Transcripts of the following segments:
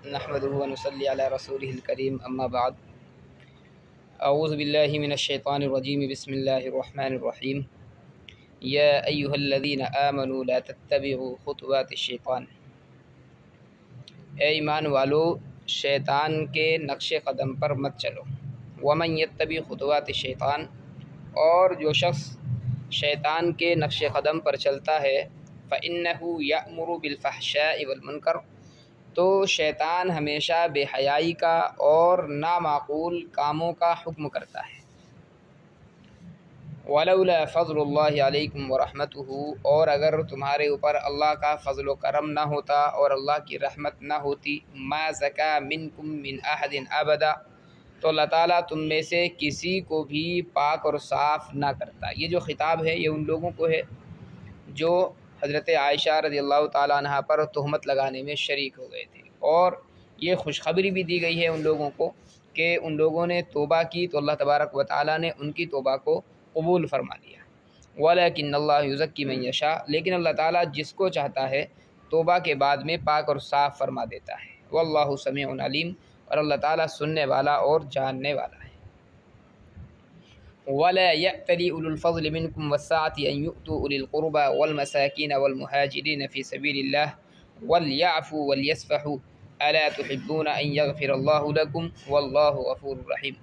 नहमदुहु व नुसल्ली अला रसूलिहिल करीम अम्मा बाद। अऊज़ु बिल्लाहि मिनश शैतानिर रजीम बिस्मिल्लाहिर रहमानिर रहीम। या अय्युहल्लज़ीना आमनू ला तत्तबिउ खुतवातिश शैतान। ए ईमान वालो, शैतान के नक्शे कदम पर मत चलो। वमन यत्तबि खुतवातिश शैतान, और जो शख्स शैतान के नक्शे कदम पर चलता है, फ़इन्नहु यअमुरु बिलफ़हशाइ वल मुनकर, तो शैतान हमेशा बेहयाई का और नामाकूल कामों का हुक्म करता है। वलौला फ़ज़्लुल्लाहि अलैकुम व रहमतुहु, और अगर तुम्हारे ऊपर अल्लाह का फ़ज़्ल व करम ना होता और अल्लाह की रहमत ना होती, मा ज़का मिनकुम मिन अहदिन अबदा, तो अल्लाह ताला तुम में से किसी को भी पाक और साफ़ ना करता। ये जो ख़िताब है ये उन लोगों को है जो हज़रत आयशा रज़ियल्लाहु ताला अन्हा पर तोहमत लगाने में शरीक हो गए थे, और ये खुशखबरी भी दी गई है उन लोगों को कि उन लोगों ने तौबा की तो अल्लाह तबारक व तआला ने उनकी तौबा को कबूल फरमा लिया। वलाकिन्नल्लाह युज़क्की मन यशा, लेकिन अल्लाह ताला जिसको चाहता है तौबा के बाद में पाक और साफ़ फरमा देता है। वल्लाहु समीउन अलीम, और अल्लाह ताला सुनने वाला और जानने वाला है। वला यअतली उलुल फ़ज़्ल मिनकुम वस्साअति अन युअतू उलिल क़ुरबा वल मसाकीन वल मुहाजिरीन फ़ी सबीलिल्लाह वलयअफ़ू वलयस्फ़हू अला तुहिब्बून अन यग़फ़िरल्लाहु लकुम वल्लाहु गफ़ूरुर रहीम।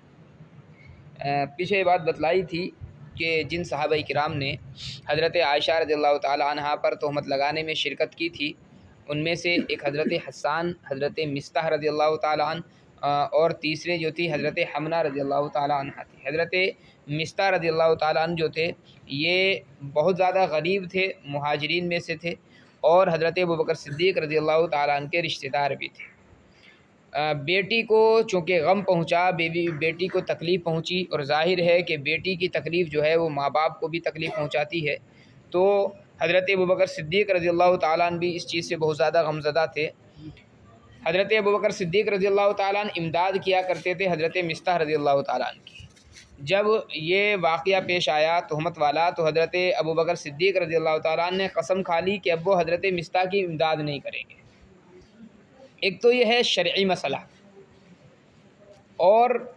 पीछे बात बतलाई थी कि जिन सहाबाए किराम ने हज़रत आयशा रज़ियल्लाहु ताला अन्हा पर तोहमत लगाने में शिरकत की थी, उनमें से एक हज़रत हस्सान, हज़रत मिस्ताह रज़ियल्लाहु ताला अन्हा, और तीसरे जो थी हज़रत हमना रज़ियल्लाहु ताला अन्हा थी। हज़रत मिस्ताह रज़ियल्लाहु ताला अन्हा जो थे ये बहुत ज़्यादा गरीब थे, मुहाजिरीन में से थे, और हज़रत अबू बकर सिद्दीक़ रज़ियल्लाहु ताला अन्हु के रिश्तेदार भी थे। बेटी को चूँकि गम पहुँचा, बेटी को तकलीफ़ पहुँची, और ज़ाहिर है कि बेटी की तकलीफ़ जो है वो माँ बाप को भी तकलीफ़ पहुँचाती है, तो हज़रत अबू बकर सिद्दीक़ रज़ियल्लाहु ताला अन्हु भी इस चीज़ से बहुत ज़्यादा गमज़दा थे। हज़रत अबू बकर सिद्दीक़ रज़ियल्लाहु ताला अन्हु इमदाद किया करते थे हज़रत मिस्ताह रज़ियल्लाहु ताला अन्हु की। जब ये वाक़या पेश आया तोहमत वाला, तो हज़रत अबू बकर सिद्दीक़ रज़ियल्लाहु ताला अन्हु ने कसम खा ली कि अब वो हज़रत मिस्ताह की इमदाद नहीं करेंगे। एक तो ये है शरई मसला, और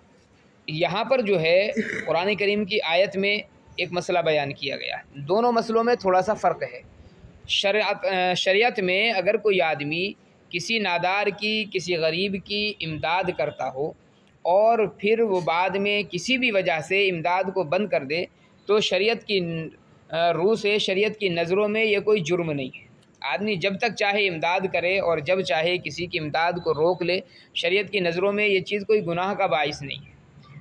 यहाँ पर जो है कुरान करीम की आयत में एक मसला बयान किया गया है। दोनों मसलों में थोड़ा सा फ़र्क है। शरीयत में अगर कोई आदमी किसी नादार की, किसी गरीब की इमदाद करता हो और फिर वो बाद में किसी भी वजह से इमदाद को बंद कर दे, तो शरीयत की रूह से, शरीयत की नज़रों में ये कोई जुर्म नहीं है। आदमी जब तक चाहे इमदाद करे और जब चाहे किसी की इमदाद को रोक ले, शरीयत की नज़रों में ये चीज़ कोई गुनाह का बाइस नहीं है।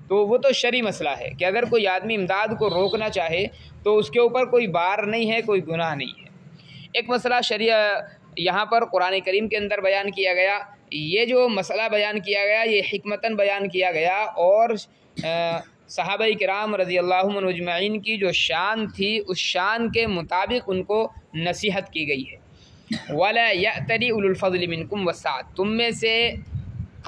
तो वो तो शरई मसला है कि अगर कोई आदमी इमदाद को रोकना चाहे तो उसके ऊपर कोई बार नहीं है, कोई गुनाह नहीं है। एक मसला शरिया यहाँ पर कुरान करीम के अंदर बयान किया गया। ये जो मसला बयान किया गया ये हिकमतन बयान किया गया, और सहाबाए किराम रज़ियल्लाहु अन्हुम अजमईन की जो शान थी उस शान के मुताबिक उनको नसीहत की गई है। वला यअतली उलुल फ़ज़्ल मिनकुम वस्साअत, तुम में से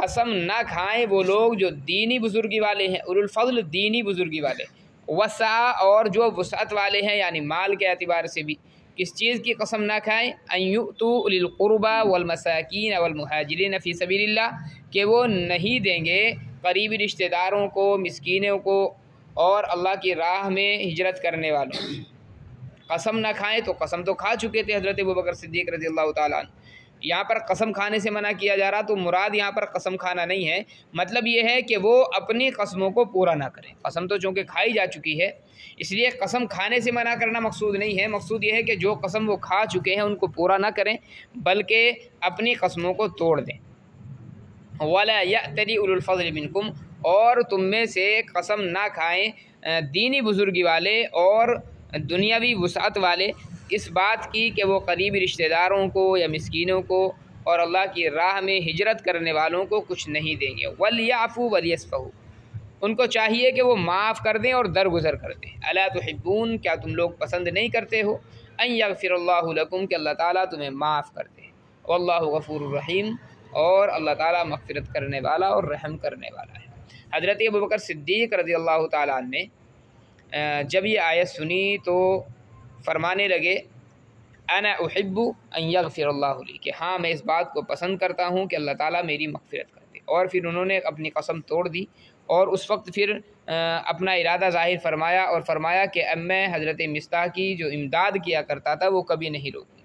कसम ना खाएं वो लोग जो दीनी बुजुर्गी वाले हैं। उलुल फ़ज़्ल दीनी बुजुर्गी वाले, वसा और जो वसअत वाले हैं यानी माल के एतबार से भी। किस चीज़ की कसम ना खाएं? अन युअतू उलिल क़ुरबा वल मसाकीन वल मुहाजिरीन फ़ी सबीलिल्लाह, कि वो नहीं देंगे करीबी रिश्तेदारों को, मिस्कीनों को, और अल्लाह की राह में हिजरत करने वालों को। कसम ना खाएं, तो कसम तो खा चुके थे हज़रत अबू बकर सिद्दीक़ रज़ियल्लाहु ताला अन्हु। यहाँ पर कसम खाने से मना किया जा रहा, तो मुराद यहाँ पर कसम खाना नहीं है। मतलब ये है कि वो अपनी कसमों को पूरा ना करें। कसम तो चूँकि खाई जा चुकी है, इसलिए कसम खाने से मना करना मकसूद नहीं है। मकसूद ये है कि जो कसम वो खा चुके हैं उनको पूरा ना करें, बल्कि अपनी कसमों को तोड़ दें। वला यअतली उलुल फ़ज़्ल मिनकुम, और तुम में से कसम ना खाएँ दीनी बुजुर्गी वाले और दुनियावी वसअत वाले, इस बात की कि वो करीबी रिश्तेदारों को या मिस्कीनों को और अल्लाह की राह में हिजरत करने वालों को कुछ नहीं देंगे। वलयअफ़ू वलयस्फ़हू, उनको चाहिए कि वो माफ़ कर दें और दरगुज़र कर दें। अला तुहिब्बून, क्या तुम लोग पसंद नहीं करते हो? अन यग़फ़िरल्लाहु लकुम, कि अल्लाह ताला तुम्हें माफ़ कर दे। वल्लाहु गफ़ूरुर रहीम, और अल्लाह ताला मग़फ़िरत करने वाला और रहम करने वाला है। हज़रत अबू बकर सिद्दीक़ रज़ियल्लाहु ताला अन्हु ने जब ये आयत सुनी तो फरमाने लगे अना उहिब्बु अन यग़फ़िरल्लाहु ली, कि हाँ मैं इस बात को पसंद करता हूँ कि अल्लाह ताला मेरी मग़फ़िरत कर दे। और फिर उन्होंने अपनी कसम तोड़ दी और उस वक्त फिर अपना इरादा ज़ाहिर फरमाया और फरमाया कि अब मैं हज़रत मिस्ताह की जो इमदाद किया करता था वो कभी नहीं रोकूँ।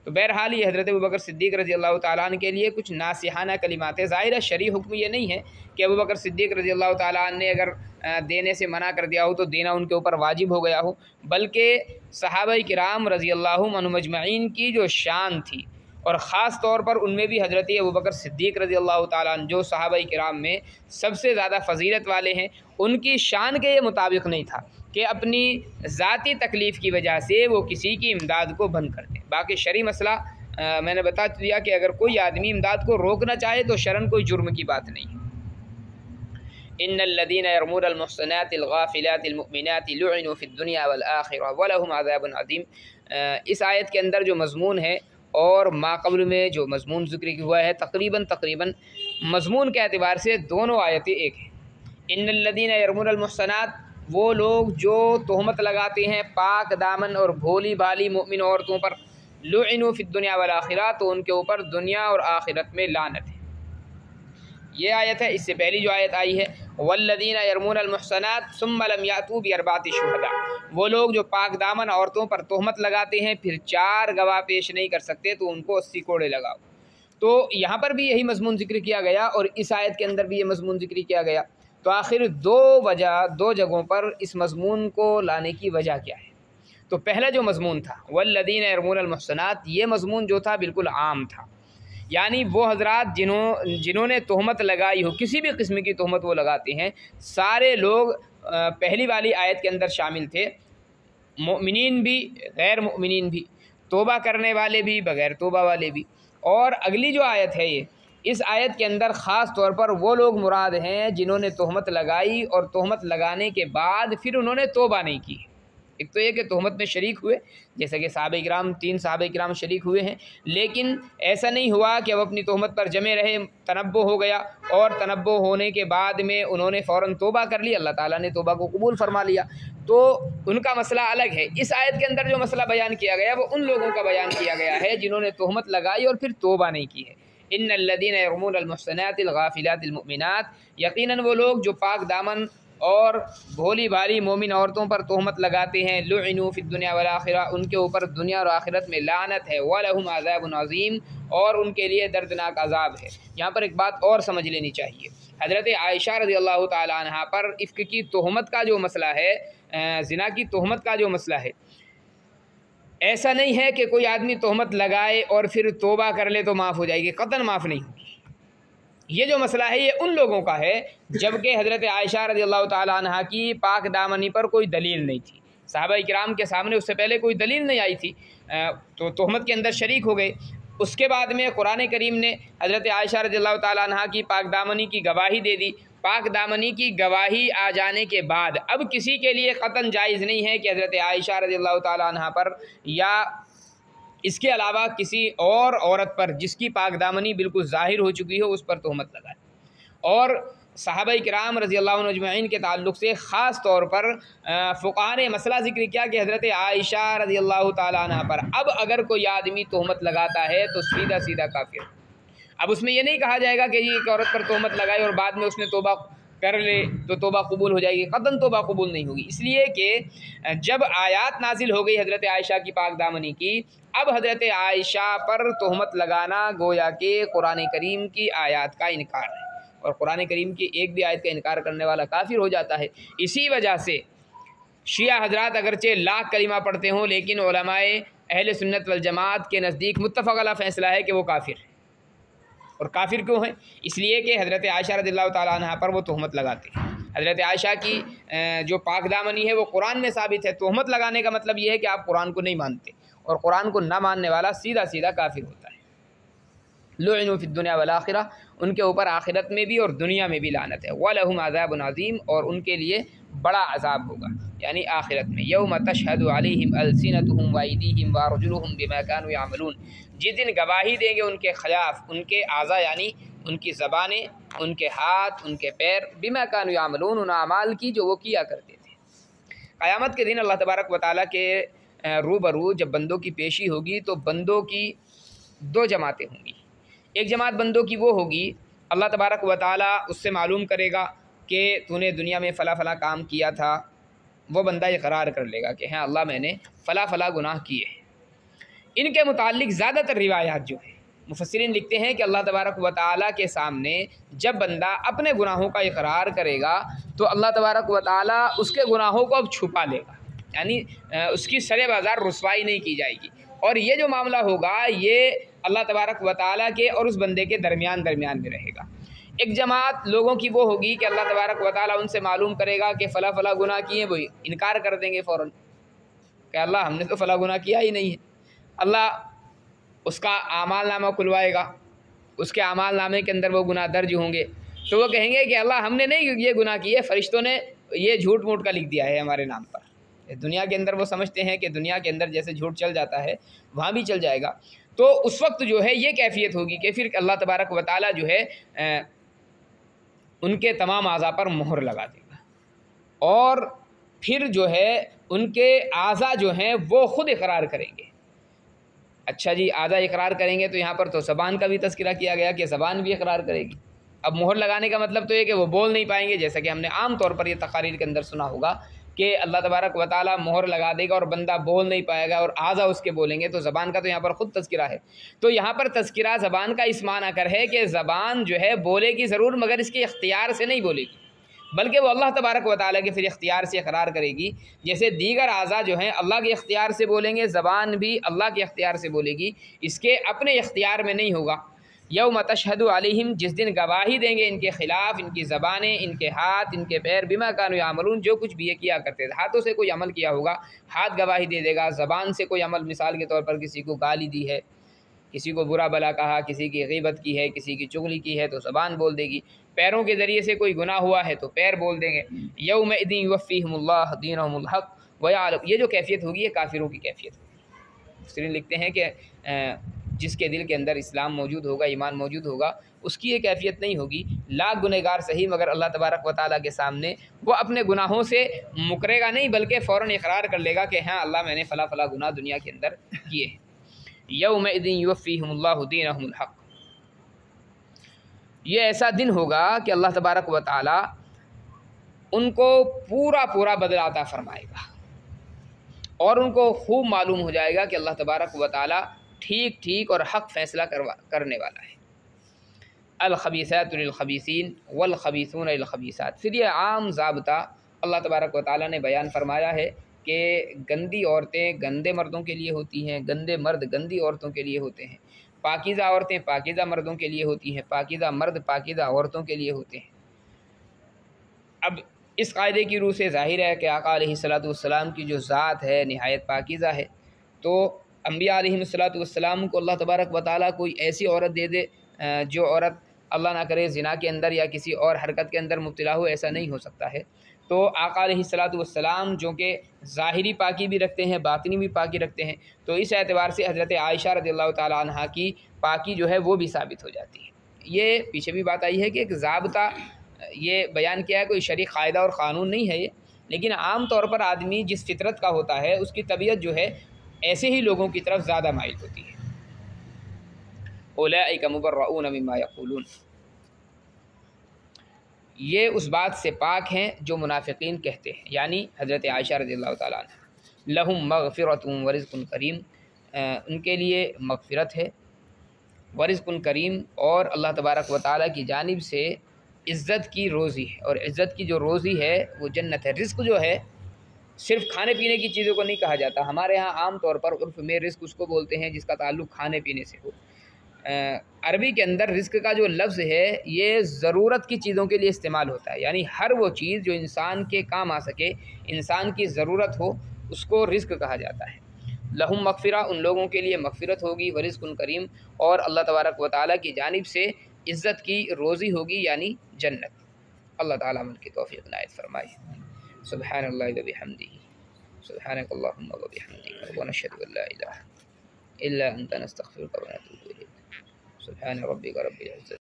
तो बहरहाल ये हज़रत अबू बकर सिद्दीक़ रज़ी अल्लाह ताला अन्हु के लिए कुछ नासिहाना कलिमात है। ज़ाहिर है शरई हुक्म ये नहीं है कि अबू बकर सिद्दीक़ रज़ी अल्लाह ताला अन्हु ने अगर देने से मना कर दिया हो तो देना उनके ऊपर वाजिब हो गया हो, बल्कि सहाबा किराम रज़ी अल्लाहु अन्हुम अजमईन की जो शान थी और ख़ास तौर पर उनमें भी हज़रत अबू बकर सिद्दीक़ रज़ी अल्लाह ताला अन्हु जो सहाबा किराम में सबसे ज़्यादा फ़जीलत वाले हैं, उनकी शान के ये मुताबिक नहीं था कि अपनी ज़ाती तकलीफ़ की वजह से वो किसी की इमदाद को बंद कर दें। बाकी शरई मसला मैंने बता दिया कि अगर कोई आदमी इमदाद को रोकना चाहे तो शरन कोई जुर्म की बात नहीं है। इन्नल्लज़ीना यरमूनल मुहसनातिल गाफ़िलातिल मुमिनाति लुइनु फ़िद्दुनिया वल आखिरा व लहुम अज़ाबुन अज़ीम। इस आयत के अंदर जो मज़मून है और माक़बल में जो मज़मून ज़िक्र हुआ है, तकरीबन मज़मून के एतबार से दोनों आयतें एक हैं। इन्नल्लज़ीना यरमूनल मुहसनात, वो लोग जो तोहमत लगाते हैं पाक दामन और भोली भाली मोमिन औरतों पर, लुइनु फ़िद्दुनिया वल आखिरा, तो उनके ऊपर दुनिया और आखिरत में लानत है। ये आयत है। इससे पहली जो आयत आई है वल्लज़ीना यरमूनल मुहसनात सुम्मा लम यातू बिअरबाति शुहदा, वो लोग जो पाक दामन औरतों पर तोहमत लगाते हैं फिर 4 गवाह पेश नहीं कर सकते तो उनको 80 कोड़े लगाओ। तो यहाँ पर भी यही मज़मून ज़िक्र किया गया और इस आयत के अंदर भी ये मज़मून ज़िक्र किया गया। तो आखिर दो जगहों पर इस मज़मून को लाने की वजह क्या है? तो पहला जो मज़मून था वल्लज़ीना यरमूनल मुहसनात, ये मज़मून जो था बिल्कुल आम था, यानी वो हज़रात जिन्होंने तोहमत लगाई हो, किसी भी किस्म की तोहमत वो लगाते हैं, सारे लोग पहली वाली आयत के अंदर शामिल थे, मोमिनीन भी गैर मोमिनीन भी, तोबा करने वाले भी बग़ैर तोबा वाले भी। और अगली जो आयत है ये, इस आयत के अंदर ख़ास तौर पर वो लोग मुराद हैं जिन्होंने तोहमत लगाई और तोहमत लगाने के बाद फिर उन्होंने तोबा नहीं की। एक तो ये कि तोहमत में शरीक हुए, जैसे कि सहाबा किराम 3 सहाबा किराम शरीक हुए हैं, लेकिन ऐसा नहीं हुआ कि अब अपनी तोहमत पर जमे रहे, तनब्बो हो गया और तनब्बो होने के बाद में उन्होंने फ़ौरन तोबा कर ली, अल्लाह ताला ने तोबा को कबूल फरमा लिया, तो उनका मसला अलग है। इस आयत के अंदर जो मसला बयान किया गया वो उन लोगों का बयान किया गया है जिन्होंने तोहमत लगाई और फिर तोबा नहीं की है। इन्नल्लज़ीना यरमूनल मुहसनातिल गाफ़िलातिल मुमिनात, यकीनन वो लोग जो पाक दामन और भोली भाली मोमिन औरतों पर तोहमत लगाते हैं, लुइनु फ़िद्दुनिया वल आखिरा, उनके ऊपर दुनिया और आखिरत में लानत है, व लहुम अज़ाबुन अज़ीम, और उनके लिए दर्दनाक अज़ाब है। यहाँ पर एक बात और समझ लेनी चाहिए, हज़रत आयशा रज़ी अल्लाह ताला अन्हा पर इफ़्क की तोहमत का जो मसला है, ज़िना की तोहमत का जो मसला है, ऐसा नहीं है कि कोई आदमी तोहमत लगाए और फिर तोबा कर ले तो माफ़ हो जाएगी, क़तन माफ़ नहीं होगी। ये जो मसला है ये उन लोगों का है जबकि हज़रत आयशा रज़ी अल्लाह ताला अन्हा की पाक दामनी पर कोई दलील नहीं थी, सहाबा किराम के सामने उससे पहले कोई दलील नहीं आई थी, तो तोहमत के अंदर शरीक हो गए। उसके बाद में कुरान करीम ने हज़रत आयशा रज़ी अल्लाह ताला अन्हा की पाक दामनी की गवाही दे दी। पाक दामनी की गवाही आ जाने के बाद अब किसी के लिए क़तन जायज़ नहीं है कि हज़रत आयशा रज़ी अल्लाह ताला अन्हा पर या इसके अलावा किसी और औरत पर जिसकी पाक दामनी बिल्कुल ज़ाहिर हो चुकी हो उस पर तोहमत लगाए। और सहाबा किराम रज़ी अल्लाह अन्हुम अजमईन के ताल्लुक़ से ख़ास तौर पर फ़ुक़हा ने मसला ज़िक्र किया कि हज़रत आयशा रज़ी अल्लाह ताला अन्हा पर अब अगर कोई आदमी तोहमत लगाता है तो सीधा सीधा काफिर। अब उसमें यह नहीं कहा जाएगा कि ये एक औरत पर तोहमत लगाई और बाद में उसने तोबा कर ले तो तोबा कबूल हो जाएगी, क़तन तोबा कबूल नहीं होगी। इसलिए कि जब आयत नाजिल हो गई हज़रत आयशा की पाक दामनी की, अब हज़रत आयशा पर तोहमत लगाना गोया के कुरान करीम की आयत का इनकार है और कुरान करीम की एक भी आयत का इनकार करने वाला काफिर हो जाता है। इसी वजह से शिया हज़रात अगरचे लाख कलिमा पढ़ते हों लेकिन उलमाए अहले सुन्नत वल जमात के नज़दीक मुत्तफ़क़ अलैह फ़ैसला है कि वो काफिर है। और काफिर क्यों हैं? इसलिए कि हज़रत आयशा रज़ियल्लाहु ताला अन्हा पर वो तोहमत लगाते हैं। हज़रत आयशा की जो पाक दामनी है वो कुरान में साबित है। तोहमत लगाने का मतलब ये है कि आप कुरान को नहीं मानते और कुरान को ना मानने वाला सीधा सीधा काफिर होता है। लुइनु फ़िद्दुनिया वल आखिरा, उनके ऊपर आखिरत में भी और दुनिया में भी लानत है। व लहुम अज़ाबुन अज़ीम, और उनके लिए बड़ा अज़ाब होगा यानी आखिरत में। यौम तशहदु अलैहिम अलसिनतुहुम व अयदीहिम व अर्जुलुहुम बिमा कानू यअमलून, जिस दिन गवाही देंगे उनके ख़िलाफ़ उनके आज़ा यानी उनकी ज़बानें, उनके हाथ, उनके पैर, बिमा कानू यअमलून, उन अमाल की जो वो किया करते थे। क़यामत के दिन अल्लाह तबारक व तआला के रूबरू जब बंदों की पेशी होगी तो बंदों की दो जमातें होंगी। एक जमात बंदों की वो होगी, अल्लाह तबारक व तआला उससे मालूम करेगा कि तूने दुनिया में फ़ला फ़ला काम किया था। वो बंदा इकरार कर लेगा कि हाँ अल्लाह मैंने फ़ला फ़ला गुनाह किए हैं। इनके मुताल्लिक ज़्यादातर रिवायात जो है मुफस्सिरीन लिखते हैं कि अल्लाह तबारक व तआला के सामने जब बंदा अपने गुनाहों का इकरार करेगा तो अल्लाह तबारक व तआला उसके गुनाहों को अब छुपा लेगा, यानी उसकी सरे बाज़ार रुसवाई नहीं की जाएगी। और ये जो मामला होगा ये अल्लाह तबारक व तआला के और उस बंदे के दरमियान में रहेगा। एक जमात लोगों की वो होगी कि अल्लाह तबारक व तआला उनसे मालूम करेगा कि फ़ला फ़ला गुनाह किए, वो इनकार कर देंगे फ़ौरन कि अल्लाह हमने तो फ़ला गुनाह किया ही नहीं है। अल्लाह उसका आमाल नामा खुलवाएगा, उसके आमाल नामे के अंदर वो गुनाह दर्ज होंगे, तो वो कहेंगे कि अल्लाह हमने नहीं ये गुनाह किए, फ़रिश्तों ने ये झूठ मूठ का लिख दिया है हमारे नाम पर। दुनिया के अंदर वो समझते हैं कि दुनिया के अंदर जैसे झूठ चल जाता है वहाँ भी चल जाएगा। तो उस वक्त जो है ये कैफियत होगी कि फिर अल्लाह तबारक व तआला जो है उनके तमाम आज़ा पर मोहर लगा देगा और फिर जो है उनके आज़ा जो हैं वो ख़ुद इकरार करेंगे। अच्छा जी, आज़ा इकरार करेंगे तो यहाँ पर तो ज़बान का भी तज़किरा किया गया कि ज़बान भी इकरार करेगी। अब मोहर लगाने का मतलब तो ये कि वो बोल नहीं पाएंगे, जैसा कि हमने आम तौर पर ये तकारीर के अंदर सुना होगा कि अल्लाह तबारक व तआला मोहर लगा देगा और बंदा बोल नहीं पाएगा और आज़ा उसके बोलेंगे। तो ज़बान का तो यहाँ पर ख़ुद तज़किरा है। तो यहाँ पर तज़किरा ज़बान का इस माना कर है कि ज़बान जो है बोलेगी ज़रूर मगर इसके इख्तियार से नहीं बोलेगी, बल्कि वो अल्लाह तबारक व तआला के फिर इख्तियार से इकरार करेगी। जैसे दीगर आज़ा जो हैं अल्लाह के इख्तियार से बोलेंगे, ज़बान भी अल्लाह के इख्तियार से बोलेगी, इसके अपने इख्तियार में नहीं होगा। यौम तशहदु अलैहिम, जिस दिन गवाही देंगे इनके ख़िलाफ़ इनकी ज़बानें, इनके हाथ, इनके पैर, बिमा कानू यामलून, जो कुछ भी ये किया करते थे। हाथों से कोई अमल किया होगा हाथ गवाही दे देगा, ज़बान से कोई अमल, मिसाल के तौर पर किसी को गाली दी है, किसी को बुरा भला कहा, किसी की ग़ीबत की है, किसी की चुगली की है तो ज़बान बोल देगी। पैरों के ज़रिए से कोई गुनाह हुआ है तो पैर बोल देंगे। यौमइज़िन युवफ़्फ़ीहिमुल्लाहु दीनहुमुल हक़ व यअलम, ये जो कैफियत होगी ये काफिरों की कैफियत होगी। मुफ़स्सिरीन लिखते हैं कि जिसके दिल के अंदर इस्लाम मौजूद होगा, ईमान मौजूद होगा, उसकी ये कैफियत नहीं होगी। लाख गुनहगार सही मगर अल्लाह तबारक व तआला के सामने वो अपने गुनाहों से मुकरेगा नहीं, बल्कि फ़ौरन इकरार कर लेगा कि हाँ अल्लाह मैंने फ़ला फ़ला गुनाह दुनिया के अंदर किए हैं। यौमइज़िन युवफ़्फ़ीहिमुल्लाहु दीनहुमुल हक़, ये ऐसा दिन होगा कि अल्लाह तबारक व तआला उनको पूरा पूरा बदला अता फ़रमाएगा और उनको खूब मालूम हो जाएगा कि अल्लाह तबारक व तआला ठीक ठीक और हक़ फ़ैसला करने वाला है। अल-ख़बीसातु लिल-ख़बीसीन वल-ख़बीसून लिल-ख़बीसात, फिर ये आम ज़ाब्ता अल्लाह तबारक व तआला ने बयान फरमाया है कि गंदी औरतें गंदे मर्दों के लिए होती हैं, गंदे मर्द गंदी औरतों के लिए होते हैं, पाकीज़ा औरतें पाकीज़ा मर्दों के लिए होती हैं, पाकीज़ा मर्द पाकीज़ा औरतों के लिए होते हैं। अब इस कायदे की रूह से ज़ाहिर है कि आका अलैहिस्सलातु वस्सलाम की जो ज़ात है नहायत पाकीज़ा है, तो अम्बिया अलैहिस्सलातु वस्सलाम को अल्लाह तबारक व तआला कोई ऐसी औरत दे दे जो औरत अल्लाह ना करे ज़िना के अंदर या किसी और हरकत के अंदर मुब्तला हो, ऐसा नहीं हो सकता है। तो आका अलैहिस्सलातु वस्सलाम जो कि ज़ाहिरी पाकी भी रखते हैं, बातिनी भी पाकी रखते हैं, तो इस एतबार से हज़रत आयशा रज़ियल्लाहु तआला अन्हा की पाकी जो है वो भी साबित हो जाती है। ये पीछे भी बात आई है कि एक ज़ाब्ता ये बयान किया है, कोई शरई क़ायदा और क़ानून नहीं है ये, लेकिन आम तौर पर आदमी जिस फितरत का होता है उसकी तबीयत जो है ऐसे ही लोगों की तरफ ज़्यादा माइल होती है। उलैइका मुबर्रऊन मिम्मा यक़ूलून, ये उस बात से पाक हैं जो मुनाफिकीन कहते हैं, यानी हज़रत आयशा रज़ियल्लाहु तआला अन्हा। लहुम मग़फ़िरतुन व रिज़्क़ुन करीम, उनके लिए मग़फ़िरत है, व रिज़्क़ुन करीम, और अल्लाह तबारक व तआला की जानिब से इज़्ज़त की रोज़ी है, और इज़्ज़त की जो रोज़ी है वो जन्नत है। रिज़्क़ जो है सिर्फ़ खाने पीने की चीज़ों को नहीं कहा जाता। हमारे यहाँ आम तौर पर उर्फ़ में रिज़्क़ उसको बोलते हैं जिसका ताल्लुक़ खाने पीने से हो। अरबी के अंदर रिज़्क़ का जो लफ्ज़ है ये ज़रूरत की चीज़ों के लिए इस्तेमाल होता है, यानी हर वो चीज़ जो इंसान के काम आ सके, इंसान की ज़रूरत हो, उसको रिज़्क़ कहा जाता है। लहुम मग़फ़िरा, उन लोगों के लिए मग़फ़िरत होगी, व रिज़्क़ुन करीम, और अल्लाह तबारक व तआला की जानिब से इज़्ज़त की रोज़ी होगी, यानी जन्नत। अल्लाह ताला अमल की तौफ़ीक़ इनायत फ़रमाए। सुब्हानल्लाहि व बिहम्दिही, सुब्हानकल्लाहुम्मा व बिहम्दिका, व नशहदु अन ला इलाहा इल्ला अंता नस्तग़फ़िरुका व नतूबु इलैक। सुब्हान रब्बिका रब्बिल इज़्ज़ति